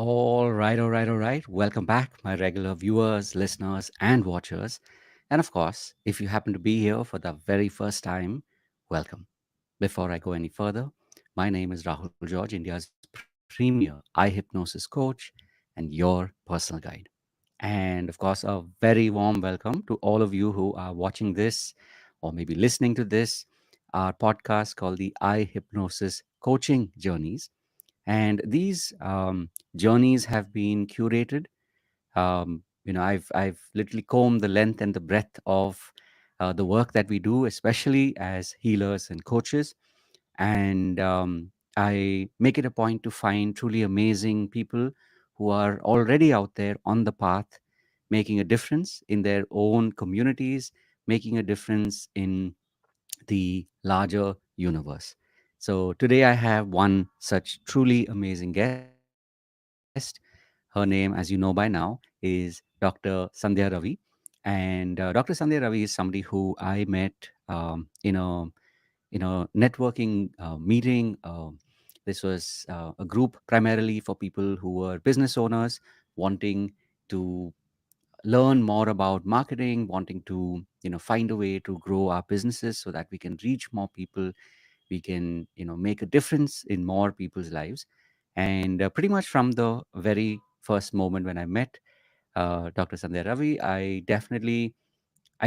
All right. Welcome back, my regular viewers, listeners, and watchers. And of course, if you happen to be here for the very first time, welcome. Before I go any further, my name is Rahul George, India's premier iHypnosis coach and your personal guide. And of course, a very warm welcome to all of you who are watching this or maybe listening to this, our podcast called the iHypnosis Coaching Journeys. And these journeys have been curated. I've literally combed the length and the breadth of the work that we do, especially as healers and coaches. And I make it a point to find truly amazing people who are already out there on the path, making a difference in their own communities, making a difference in the larger universe. So today I have one such truly amazing guest. Her name, as you know by now, is Dr. Sandhya Ravi. And Dr. Sandhya Ravi is somebody who I met in a networking meeting. This was a group primarily for people who were business owners wanting to learn more about marketing, wanting to find a way to grow our businesses so that we can reach more people, we can make a difference in more people's lives. And pretty much from the very first moment when I met Dr. Sandhya Ravi, I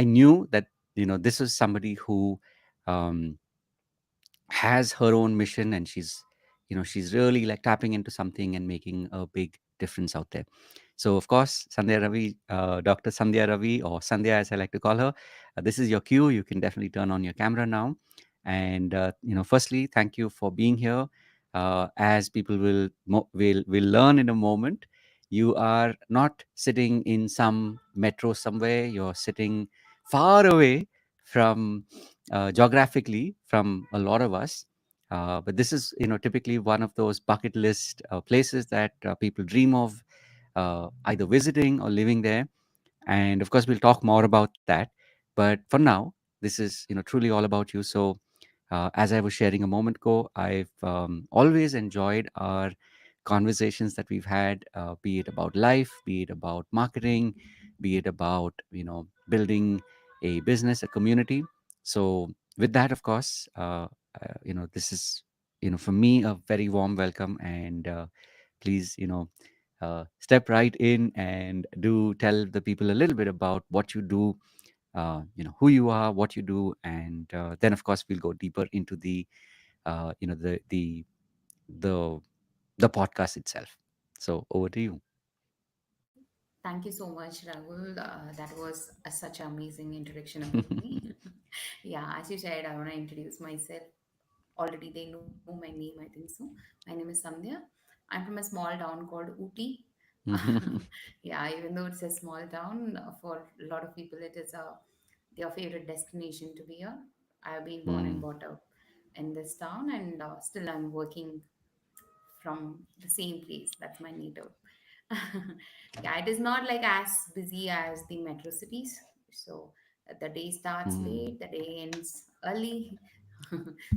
knew that this is somebody who um, has her own mission, and she's really like tapping into something and making a big difference out there. So of course, Sandhya Ravi, Dr. Sandhya Ravi, or Sandhya as I like to call her, this is your cue. You can definitely turn on your camera now. And firstly, thank you for being here. As people will learn in a moment, you are not sitting in some metro somewhere. You're sitting far away from geographically from a lot of us. But this is, typically one of those bucket list places that people dream of either visiting or living there. And of course, we'll talk more about that. But for now, this is, truly all about you. So, as I was sharing a moment ago, I've always enjoyed our conversations that we've had, be it about life, be it about marketing, be it about, building a business, a community. So, with that, of course, this is, for me, a very warm welcome. And please, step right in and do tell the people a little bit about what you do, who you are, what you do, and then, of course, we'll go deeper into the, you know, the the podcast itself. So over to you. Thank you so much, Rahul. That was such an amazing introduction about me. Yeah, as you said, I want to introduce myself. Already they know my name, I think so. My name is Sandhya. I'm from a small town called Ooty. Yeah, even though it's a small town, for a lot of people, it is their favorite destination to be on. I've been born and Mm, brought up in this town, and still I'm working from the same place. That's my native. Yeah, it is not like as busy as the metro cities. So the day starts mm, late, the day ends early.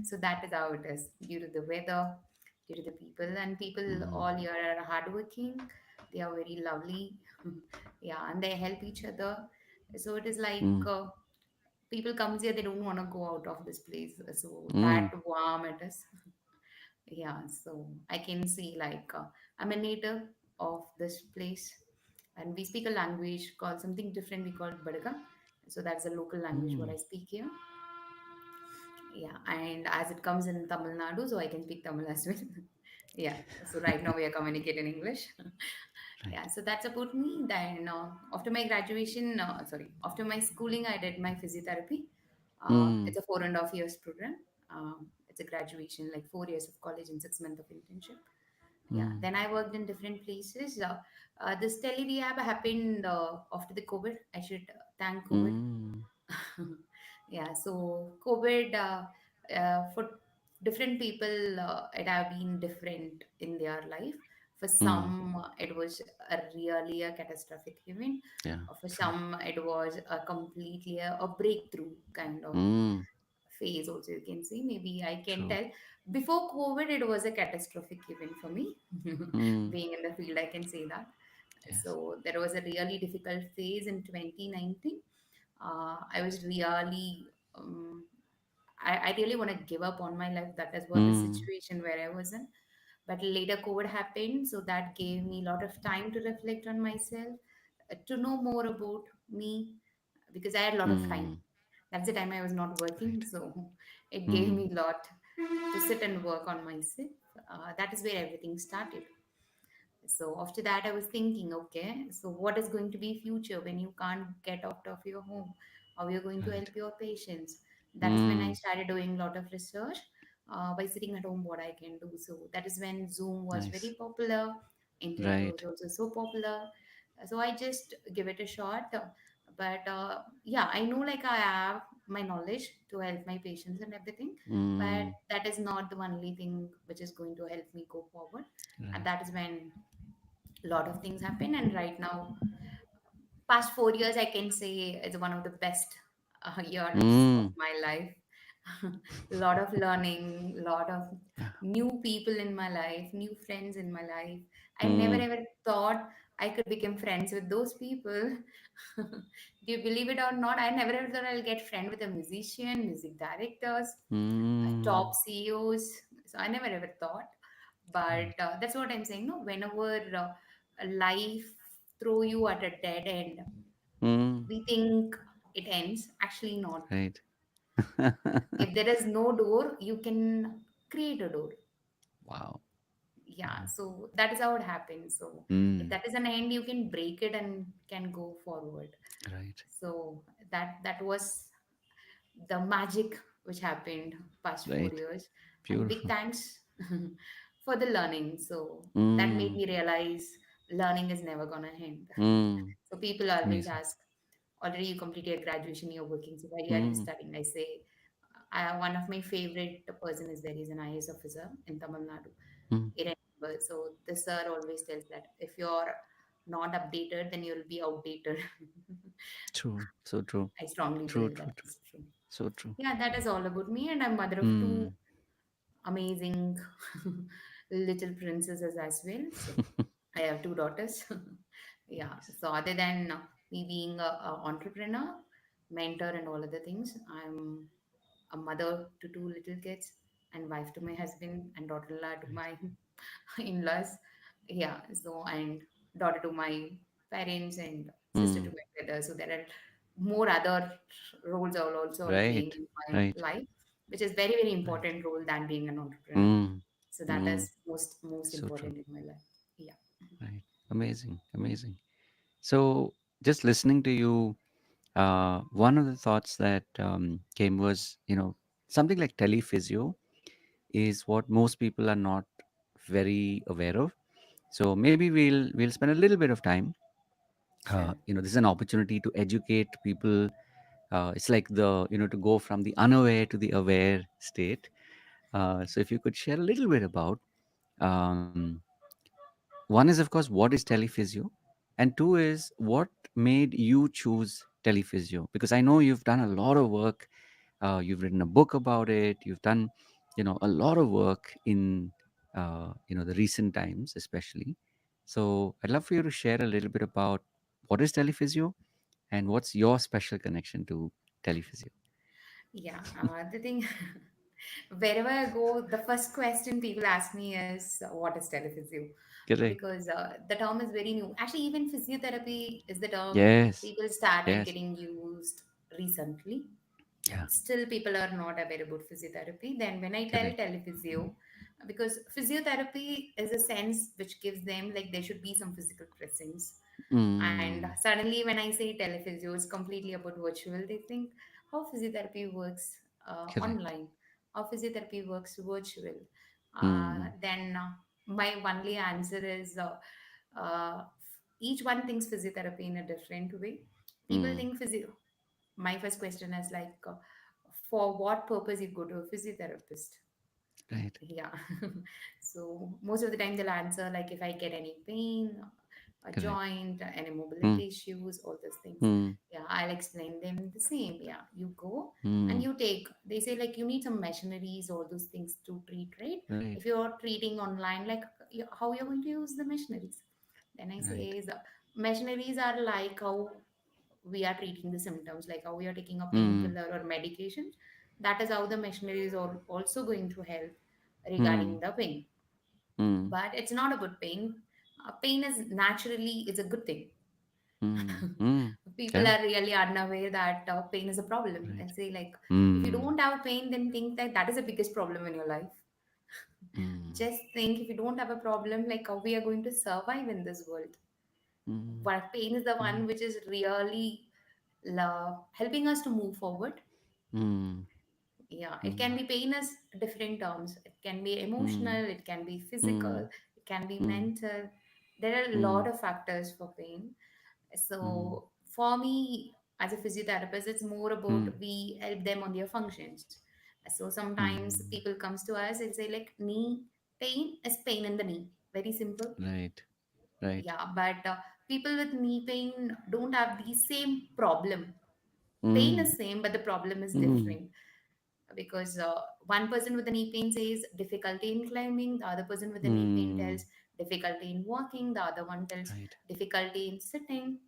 So that is how it is due to the weather, due to the people, and people mm, all here are hardworking. They are very lovely. Yeah, and they help each other. So it is like mm, people comes here, they don't want to go out of this place. So mm, that warm it is. Yeah, so I can see like I'm a native of this place, and we speak a language called something different. We call it Badaga. So that's a local language what mm. I speak here. Yeah, and as it comes in Tamil Nadu, so I can speak Tamil as well. Yeah, so right now we are communicating English. Right. Yeah, so that's about me. Then after my graduation, after my schooling, I did my physiotherapy. Mm, It's a 4.5 years program. It's a graduation, like 4 years of college and 6 months of internship. Yeah, mm, then I worked in different places. This tele-rehab happened after the COVID. I should thank COVID. mm, Yeah, so COVID for different people, it have been different in their life. For mm. some, it was a really a catastrophic event. Yeah, For true. some, it was a completely a breakthrough kind of Mm, phase. Also, you can see maybe I can true. tell. Before COVID, it was a catastrophic event for me. Mm. Being in the field, I can say that. Yes. So there was a really difficult phase in 2019. I was really, I really want to give up on my life. That is what the Mm. situation where I was in. But later COVID happened, so that gave me a lot of time to reflect on myself, to know more about me, because I had a lot of time. Mm. That's the time I was not working, Right. so it gave Mm. me a lot to sit and work on myself. That is where everything started. So after that I was thinking, okay, so what is going to be future when you can't get out of your home? How you're going to Right. help your patients? That is when I Mm. started doing a lot of research, by sitting at home what I can do. So that is when Zoom was Nice. very popular, internet was Right. also so popular. So I just give it a shot. But yeah, I know like I have my knowledge to help my patients and everything, but Mm. that is not the only thing which is going to help me go forward. And Right. that is when a lot of things happen. And right now, past 4 years, I can say it's one of the best years of Mm. my life. A lot of learning, a lot of Yeah. new people in my life, new friends in my life. I never Mm. ever thought I could become friends with those people. Do you believe it or not? I never ever thought I'll get friend with a musician, music directors, top Mm. CEOs. So I never ever thought. But Right. that's what I'm saying. No, whenever a life throw you at a dead end, Mm. we think it ends. Actually, not. Right. If there is no door, you can create a door. Wow. Yeah. Wow. So that is how it happens. So if Mm. that is an end, you can break it and can go forward. Right. So that was the magic which happened past four Right. years and big Beautiful. thanks for the learning. So that made Mm. me realize learning is never gonna end. Mm. So people always Amazing. ask, already you completed your graduation, you're working, so why are you Mm. studying? I say, one of my favorite person is there. He's an IAS officer in Tamil Nadu. Mm. Irredeemable. So the sir always tells that if you're not updated, then you'll be outdated. True. So true. I strongly True. believe True. that True. is true. So true. Yeah, that is all about me, and I'm mother of two Mm. amazing little princesses as well. So I have two daughters. Yeah. Nice. So other than me being a entrepreneur, mentor, and all other things, I'm a mother to two little kids and wife to my husband and daughter-in-law to Right. my in-laws. Yeah. So and daughter to my parents and sister to Mm. my brother. So there are more other roles are also playing Right. in my Right. life, which is very very Right. important role than being an entrepreneur. Mm. So that Mm. is most So true. important in my life. Yeah. Right. Amazing. Amazing. So, just listening to you, one of the thoughts that came was, something like telephysio is what most people are not very aware of. So maybe we'll spend a little bit of time. Sure. This is an opportunity to educate people. It's like to go from the unaware to the aware state. So if you could share a little bit about um, one is, of course, what is telephysio? And two is what made you choose telephysio? Because I know you've done a lot of work. You've written a book about it. You've done, a lot of work in, the recent times, especially. So I'd love for you to share a little bit about what is telephysio and what's your special connection to telephysio. Yeah. The thing, wherever I go, the first question people ask me is, "What is telephysio?" Correct. Because the term is very new. Actually, even physiotherapy is the term Yes. people started Yes. getting used recently. Yeah. Still people are not aware about physiotherapy. Then when I tell Correct. telephysio, because physiotherapy is a sense which gives them like there should be some physical presence. And Mm, suddenly when I say telephysio, it's completely about virtual. They think how physiotherapy works correct. online, how physiotherapy works virtual. Mm, Then my only answer is, each one thinks physiotherapy in a different way. People mm, think physio. My first question is like, for what purpose you go to a physiotherapist? right. Yeah. So most of the time they'll answer like if I get any pain, a Correct. joint, any Mm, mobility issues, all those things. mm, Yeah, I'll explain them the same. Yeah, you go and mm. you take, they say like you need some machineries, all those things to treat, right? Right. If you're treating online, like how you're going to use the machineries? Then I say Right. is machineries are like how we are treating the symptoms, like how we are taking a Mm, painkiller or medication. That is how the machineries are also going to help regarding mm, the pain. mm, But it's not about pain. Pain is naturally is a good thing. mm, mm. People Yeah. are really unaware that pain is a problem Right. and say like, if you Mm, don't have pain, then think that that is the biggest problem in your life. mm, Just think, if you don't have a problem, like how we are going to survive in this world. mm, But pain is the one mm, which is really helping us to move forward. mm, Yeah, it can mm, be pain as different terms. It can be mm, emotional, it can be physical, mm, it can be mm, mental. There are a lot mm, of factors for pain. mm, So for me as a physiotherapist, it's more about mm, we help them on their functions. So sometimes mm. people comes to us and say like knee pain is pain in the knee. Very simple. Right. Right. Yeah, but people with knee pain don't have the same problem. Pain Mm, is same, but the problem is mm, different, because one person with the knee pain says difficulty in climbing, the other person with the knee pain mm. tells difficulty in walking, the other one tells Right. difficulty in sitting,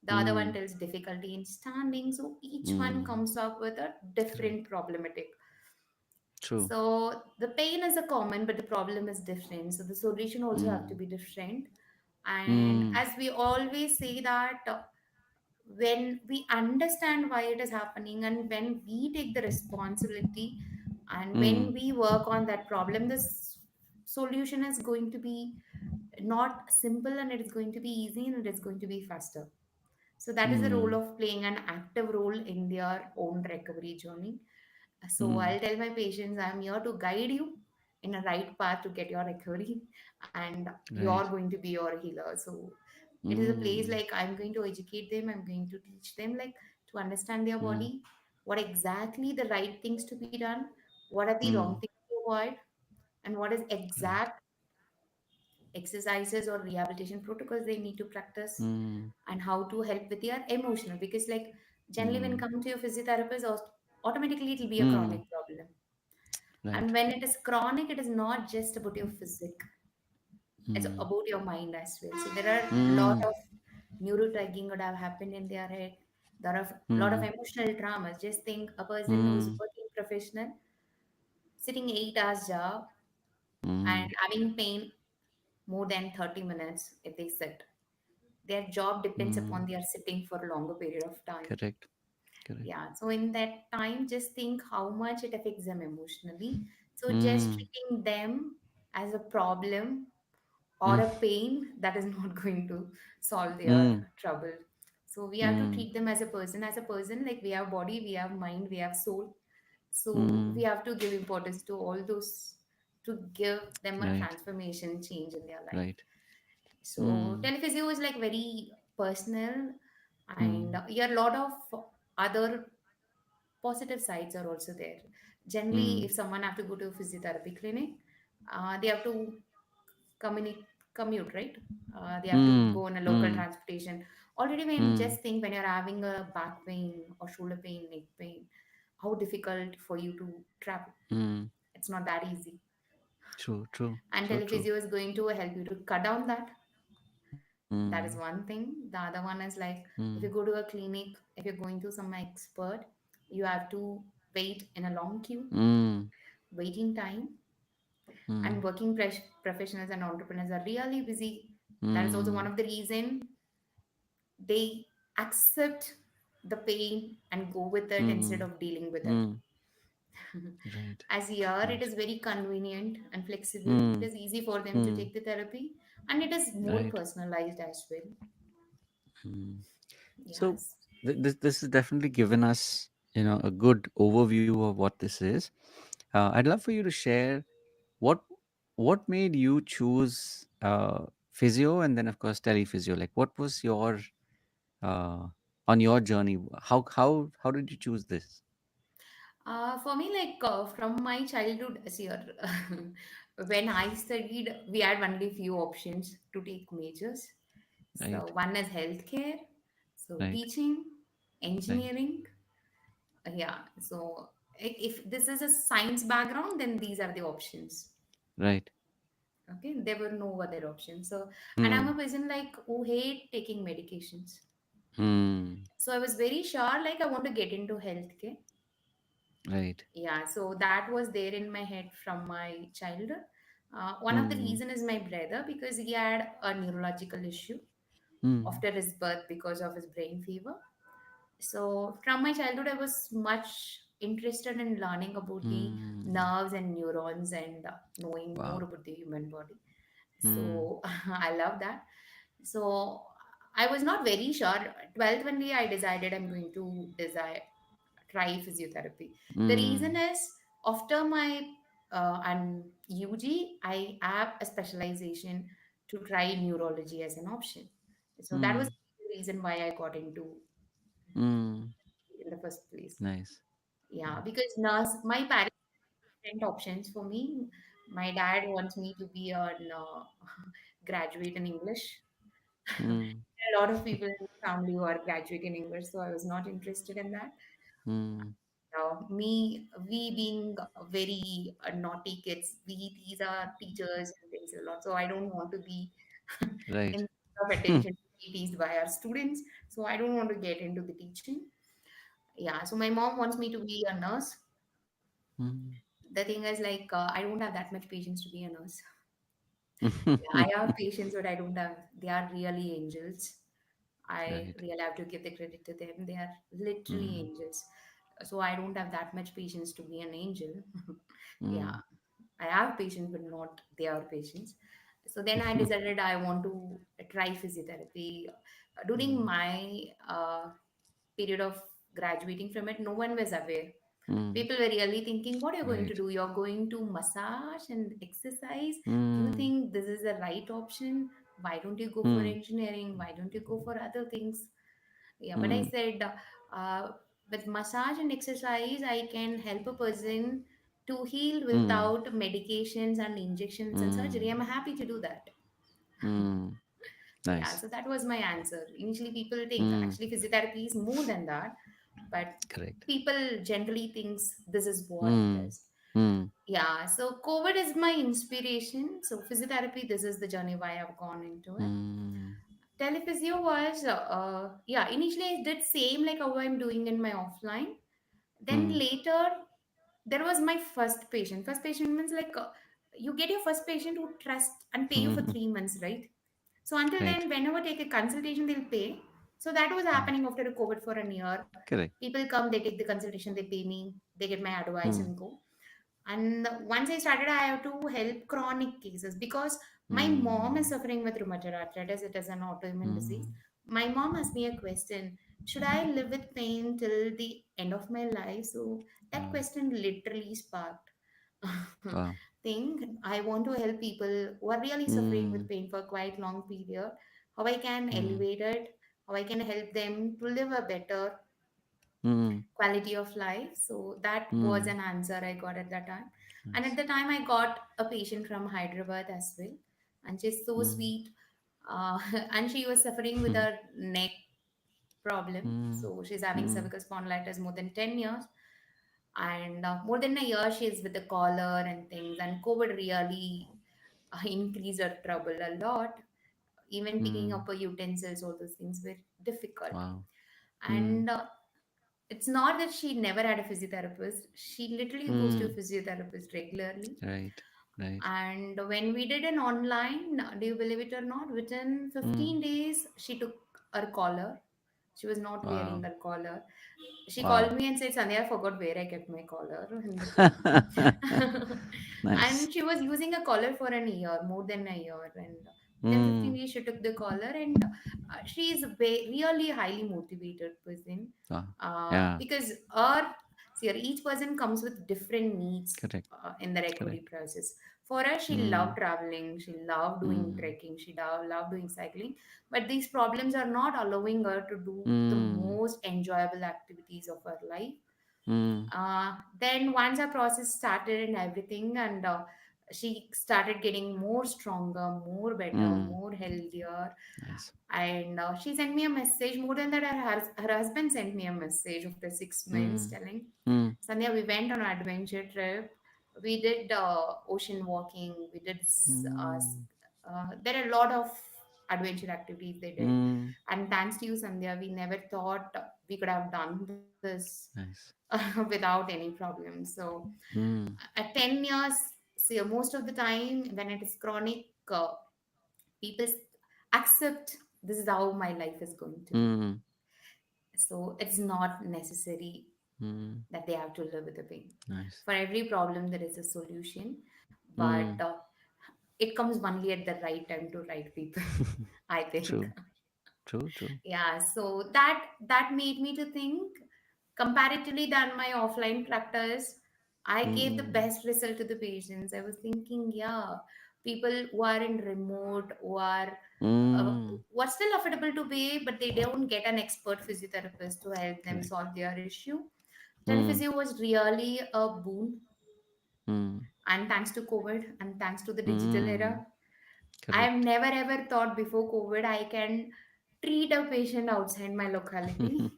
the other one Mm, tells difficulty in standing. So each one mm. comes up with a Correct. different problematic. True. So the pain is a common, but the problem is different, so the solution also have to Mm, be different. And mm, as we always say that when we understand why it is happening and when we take the responsibility and when mm, we work on that problem, solution is going to be not simple, and it is going to be easy, and it is going to be faster. So that is the role mm, of playing an active role in their own recovery journey. So mm. I'll tell my patients, I'm here to guide you in a right path to get your recovery, and you're Right. going to be your healer. So it is a place Mm, like I'm going to educate them, I'm going to teach them like to understand their mm, body, what exactly the right things to be done, what are the wrong mm. things to avoid, and what is Right. exact exercises or rehabilitation protocols they need to practice, Mm, and how to help with their emotional, because like generally when mm, come to your physiotherapist, automatically it will be a mm. chronic problem. Right. And when it is chronic, it is not just about your physique, it's Mm, about your mind as well. So there are a lot mm, of neurotagging would have happened in their head. There are a lot of mm, emotional dramas. Just think a person who's mm, working professional, sitting 8 hours job and mm, having pain more than 30 minutes if they sit. Their job depends upon mm. their sitting for a longer period of time. Correct. Correct. Yeah, so in that time, just think how much it affects them emotionally. So just Mm, treating them as a problem or mm, a pain, that is not going to solve their mm, trouble. So we have to mm, treat them as a person. As a person, like we have body, we have mind, we have soul. So we mm. have to give importance to all those to give them a Right. transformation change in their life. Right. So Mm, telephysio is like very personal, and mm, yeah, a lot of other positive sides are also there. Generally, mm, if someone have to go to a physiotherapy clinic, they have to commute, right? They have to mm, go on a local mm, transportation. Already, when mm, just think when you're having a back pain or shoulder pain, neck pain, how difficult for you to travel. mm. It's not that easy. True. True. And So true. telephysio is going to help you to cut down that. Mm, That is one thing. The other one is like if mm, you go to a clinic, if you're going to some expert, you have to wait in a long queue, mm, waiting time, and mm, working professionals and entrepreneurs are really busy. That is also one mm, of the reason they accept the pain and go with it instead mm, of dealing with it. mm. Right. As here, it Right. is very convenient and flexible. It Mm, is easy for them to mm. take the therapy, and it is more Right. personalized as well. Mm. So Yes. this has definitely given us, a good overview of what this is. I'd love for you to share what what made you choose physio and then of course telephysio. Like, what was your uh, on your journey? How did you choose this? For me, like from my childhood, see, when I studied, we had only few options to take majors. So Right. one is healthcare, so Right. teaching, Right. engineering. Yeah. So if this is a science background, then these are the options. Right. Okay. There were no other options. So, and I'm Hmm. a person like who hate taking medications. Hmm. So I was very sure like I want to get into healthcare. Right. Yeah. So that was there in my head from my childhood. One of the Hmm. reason is my brother because he had a neurological issue Hmm. after his birth because of his brain fever. So from my childhood, I was much interested in learning about the Hmm. nerves and neurons and knowing more Wow. about the human body. Hmm. So I love that. So I was not very sure. 12th only I decided I'm going to desire try physiotherapy. The reason Hmm. is after my and UG, I have a specialization to try neurology as an option. So that was Hmm. the reason why I got into Hmm. in the first place. Nice. Yeah, because nurse, my parents have different options for me. My dad wants me to be a graduate in English. Hmm. A lot of people in the family who are graduate in English, so I was not interested in that. Hmm. We being very naughty kids, we tease our teachers and things a lot. So I don't want to be Right. in of attention to be teased by our students. So I don't want to get into the teaching. Yeah. So my mom wants me to be a nurse. Hmm. The thing is, like, I don't have that much patience to be a nurse. Yeah, I have patience, but I don't have. They are really angels. I Right. really have to give the credit to them. They are literally Hmm. angels. So I don't have that much patience to be an angel. Yeah, Hmm. I have patience, but not their patience. So then I decided I want to try physiotherapy. During Hmm. my period of graduating from it, no one was aware. Hmm. People were really thinking, what are you going to Right. do? You're going to massage and exercise. Do you Hmm. think this is the right option? Why don't you go for Hmm. engineering? Why don't you go for other things? Yeah, but I Hmm. said, with massage and exercise, I can help a person to heal Hmm. without medications and injections and surgery. I'm Hmm. happy to do that. Hmm. Yeah, Nice. so that was my answer. Initially, people think Hmm. actually physiotherapy is more than that, but Correct. people generally thinks this is what it Hmm. is. Hmm. Yeah, so COVID is my inspiration. So physiotherapy, this is the journey why I've gone into it. Hmm. Telephysio was, yeah, initially I did same like how I'm doing in my offline. Then Hmm. later, there was my first patient. First patient means like you get your first patient who trust and pay you for Hmm. 3 months, right? So until Right. then, whenever take a consultation, they'll pay. So that was Right. happening after the COVID for a year. Correct. People come, they take the consultation, they pay me, they get my advice Hmm. and go. And once I started, I have to help chronic cases because my mom is Hmm. suffering with rheumatoid arthritis. It is an autoimmune disease. Hmm. My mom asked me a question: should I live with pain till the end of my life? So that Wow. question literally sparked Wow. thing. I want to help people who are really suffering Hmm. with pain for quite long period. How I can Hmm. elevate it. How I can help them to live a better Hmm. quality of life. So that was Hmm. an answer I got at that time. And at Nice. the time, I got a patient from Hyderabad as well, and she's so Hmm. sweet. And she was suffering with her neck problem. Hmm. So she's having Hmm. cervical spondylitis more than 10 years. And more than a year, she's with the collar and things. And COVID really increased her trouble a lot. Even picking Hmm. up her utensils, all those things were difficult. Wow. Hmm. And it's not that she never had a physiotherapist. She literally goes to a Hmm. physiotherapist regularly. Right. Right. And when we did an online, do you believe it or not, within Hmm. 15 days, she took her collar. She was not wearing Wow. her collar. She called Wow. me and said, Sandhya, I forgot where I kept my collar in the gym. Nice. And she was using a collar for an year, more than a year. And within 15 Hmm. days, she took the collar. And she is a really highly motivated person. Wow. Yeah. Because our, see, each person comes with different needs Correct. in the recovery Correct. process. For her, she loved Hmm. traveling, she loved doing Hmm. trekking, she loved doing cycling. But these problems are not allowing her to do the Hmm. most enjoyable activities of her life. Hmm. Then once our process started and everything, and she started getting more stronger, more better, Mm. more healthier. Nice. And she sent me a message. More than that, her husband sent me a message after 6 months Mm. telling, Mm. Sandhya, we went on an adventure trip. We did ocean walking. We did, Mm. there are a lot of adventure activities they did. Mm. And thanks to you, Sandhya, we never thought we could have done this Nice. without any problem. So Mm. at 10 years, see, most of the time when it is chronic, people accept this is how my life is going to be. Mm. So it's not necessary Mm. that they have to live with the pain. Nice. For every problem, there is a solution, but Mm. it comes only at the right time to right people, I think. True. True. True. Yeah, so that made me to think, comparatively than my offline practice, I gave the Mm. best result to the patients. I was thinking, yeah, people who are in remote, uh, Mm. who are still affordable to pay, but they don't get an expert physiotherapist to help them Correct. solve their issue. Mm. Telephysio was really a boon, Mm. and thanks to COVID and thanks to the digital era, Mm. I have Correct. never ever thought before COVID I can treat a patient outside my locality.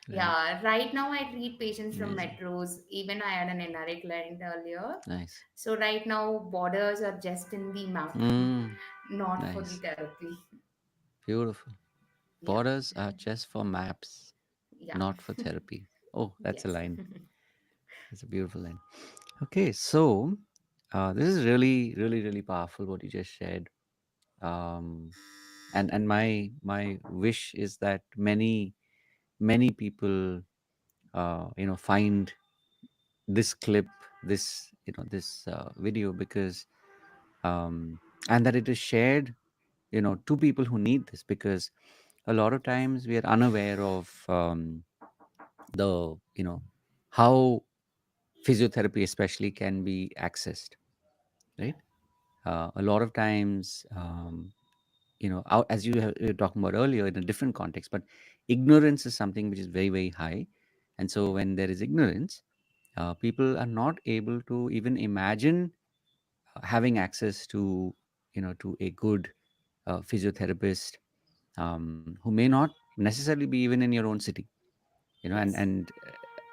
Right. Yeah, right now I treat patients from Amazing. metros. Even I had an NRA client earlier. Nice. So right now borders are just in the map, Mm. not for the Nice. therapy. Beautiful. Yeah, Borders are just for maps, yeah, not for therapy. Oh, that's a yes, line. That's a beautiful line. Okay, so this is really, really, really powerful what you just shared. Um, and my wish is that many people find this clip, this this video, because and that it is shared to people who need this, because a lot of times we are unaware of the how physiotherapy especially can be accessed, yeah, right? A lot of times, as you were talking about earlier in a different context, but ignorance is something which is very, very high. And so when there is ignorance, people are not able to even imagine having access to to a good physiotherapist, who may not necessarily be even in your own city, yes, and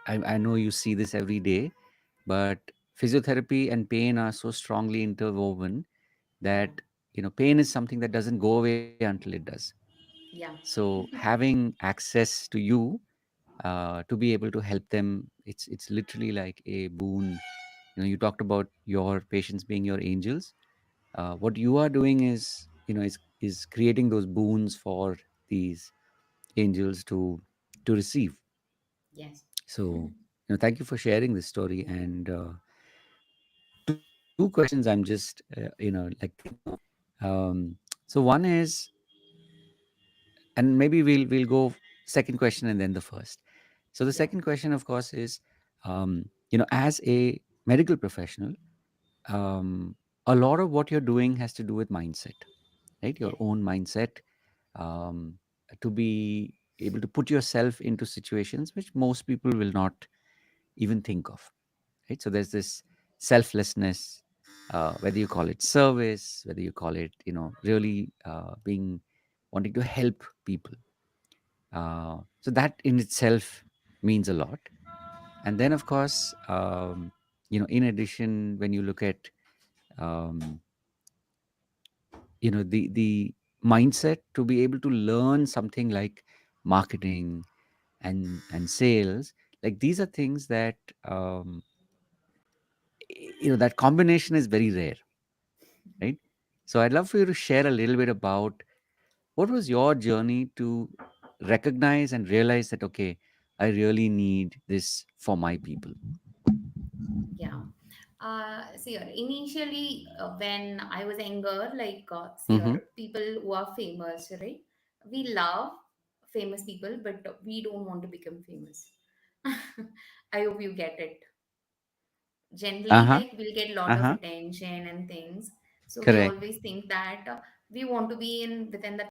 I know you see this every day, but physiotherapy and pain are so strongly interwoven yeah, that pain is something that doesn't go away until it does. yeah, So having access to you, to be able to help them, it's literally like a boon. You talked about your patients being your angels. What you are doing is is creating those boons for these angels to receive. yes, So thank you for sharing this story. And two questions I'm just like thinking of. So one is, and maybe we'll go second question and then the first. So the yeah, second question, of course, is, as a medical professional, a lot of what you're doing has to do with mindset, right? Your yes, own mindset, um, to be able to put yourself into situations which most people will not even think of, right? So there's this selflessness, whether you call it service, whether you call it really being wanting to help people. So that in itself means a lot. And then, of course, in addition, when you look at um, the mindset to be able to learn something like marketing and sales, like these are things that that combination is very rare, right? So I'd love for you to share a little bit about what was your journey to recognize and realize that, okay, I really need this for my people. yeah. See, initially, when I was younger, like, see, Mm-hmm. people who are famous, right? We love famous people, but we don't want to become famous. I hope you get it. Generally, Uh-huh. like, we'll get a lot of Uh-huh. attention and things. So we Correct. always think that we want to be in within the